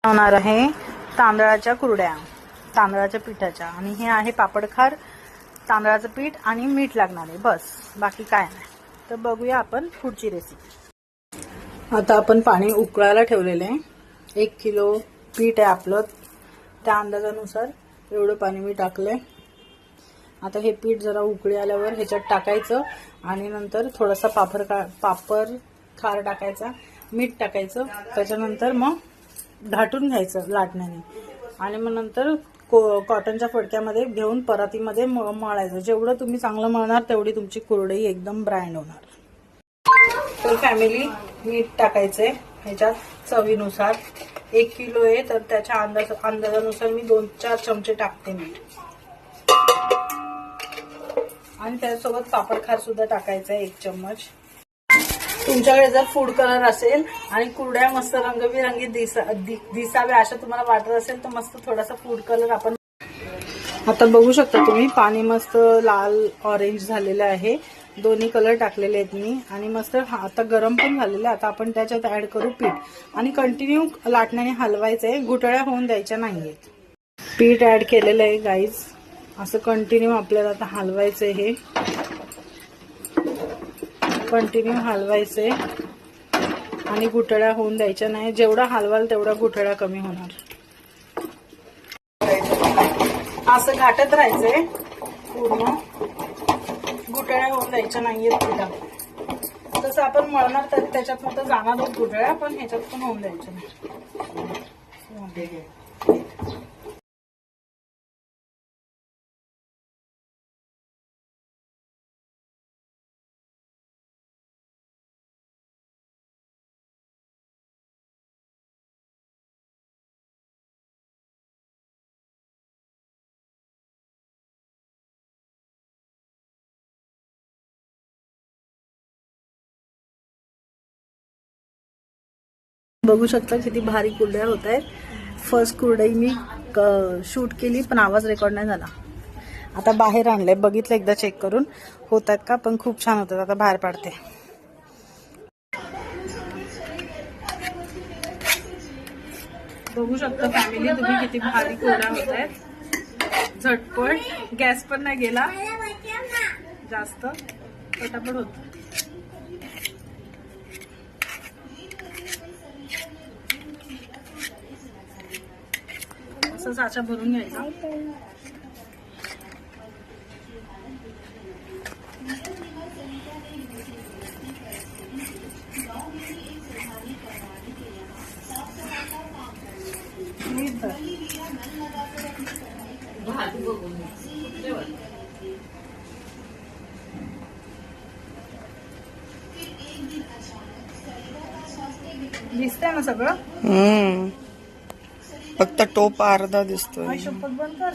होणार आहे तांदळाच्या कुरड्या, तांदळाच्या पिठाच्या. आणि हे आहे पापडखार, तांदळाचं पीठ आणि मीठ लागणार आहे, बस, बाकी काय नाही. तर बघूया आपण पुढची रेसिपी. आता आपण पाणी उकळायला ठेवलेले आहे. 1 किलो पीठ आहे आपलं, त्या अंदाजानुसार एवढं पाणी मी टाकलंय. आता हे पीठ जरा उकळी आल्यावर ह्याच्यात टाकायचं आणि नंतर थोडासा पापड खार टाकायचा, मीठ टाकायचं. त्याच्यानंतर मग घाटून घ्यायचं लाटण्याने आणि मग नंतर कॉटनच्या फडक्यामध्ये घेऊन परातीमध्ये मळायचं. जेवढं तुम्ही चांगलं मळणार तेवढी तुमची कुरडई एकदम ब्रँड होणार. तर फॅमिली, मीठ टाकायचंय ह्याच्यात चवीनुसार. 1 किलो आहे तर त्याच्या अंदाजानुसार मी 2-4 चमचे टाकते मीठ. आणि त्याच्यासोबत पापड खार सुद्धा टाकायचा आहे 1 चम्मच. तुमच्याकडे जर फूड कलर असेल आणि कुरड्या मस्त रंगबिरंगी दिसाव्या अशा तुम्हाला वाटत असेल तर मस्त थोडासा फूड कलर आपण. आता बघू शकता तुम्ही, पाणी मस्त लाल ऑरेंज झालेलं आहे. दोन्ही कलर टाकलेले आहेत मी आणि मस्त आता गरम पण झालेलं आहे. आता आपण त्याच्यात ऍड करू पीठ आणि कंटिन्यू लाटण्याने हलवायचंय, गुठळ्या होऊन द्यायच्या नाहीयेत. पीठ ऍड केलेलं आहे गाईज. असं कंटिन्यू आपल्याला आता हलवायचंय, हे कंटिन्यू हलवायचंय आणि गुठळ्या होऊन द्यायच्या नाही. जेवढा हलवाल तेवढा गुठळ्या कमी होणार. असं घाटत राहायचंय पूर्ण, गुठळ्या होऊन द्यायच्या नाहीयेत पिठात. तसं आपण मळणार तर त्याच्यात फक्त जाणार गुठळ्या, पण ह्याच्यात पण होऊन द्यायच्या नाही. बघू शकता किती भारी कुरड्या होत आहेत. फर्स्ट कुरडई मी शूट केली पण आवाज रेकॉर्ड नाही झाला. आता बाहेर आणलंय, बघितलं एकदा चेक करून होत आहेत का, पण खूप छान होतात. आता बाहेर पाडते. बघू शकता फॅमिली तुम्ही किती भारी कुरड्या होत आहेत. झटपट, गॅस पण नाही गेला जास्त, पटापट होत. असं साचा भरून घ्यायचा. दिसतंय ना सगळं? फक्त टोप अर्धा दिसतोय. शपथ बंद कर.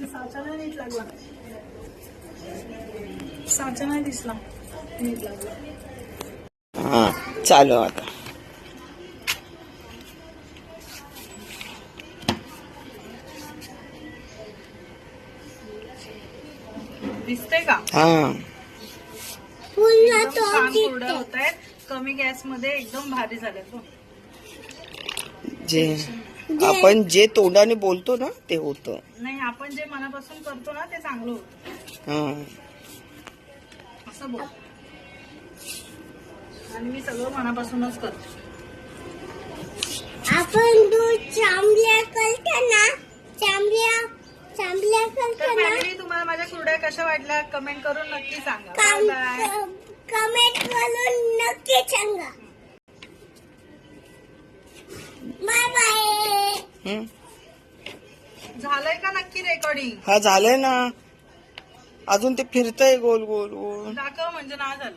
साचा नाही नीट लागला, साचा नाही दिसला नीट लागला. हा चालू आता. दिसतंय का? हा छान कुरड्या होत आहेत. कमी गॅस मध्ये एकदम भारी झाले. आपण जे तोंडाने बोलतो ना ते होतं. नाही, आपण जे मनापासून करतो ना ते चांगलं होतं. असं बोल. आणि मी सगळं मनापासूनच करतो. आपण दूध चांबल्या करतो ना, चांबल्या करतो ना. तुम्हाला माझ्या कुरड्या कशा वाटल्या कमेंट करून नक्की सांगा. कमेंट करून नक्की सांगा. Bye bye. झालंय का नक्की रेकॉर्डिंग? हा झालंय ना, अजून ते फिरतंय गोल गोल गोल. दाखव म्हणजे नाही झालं.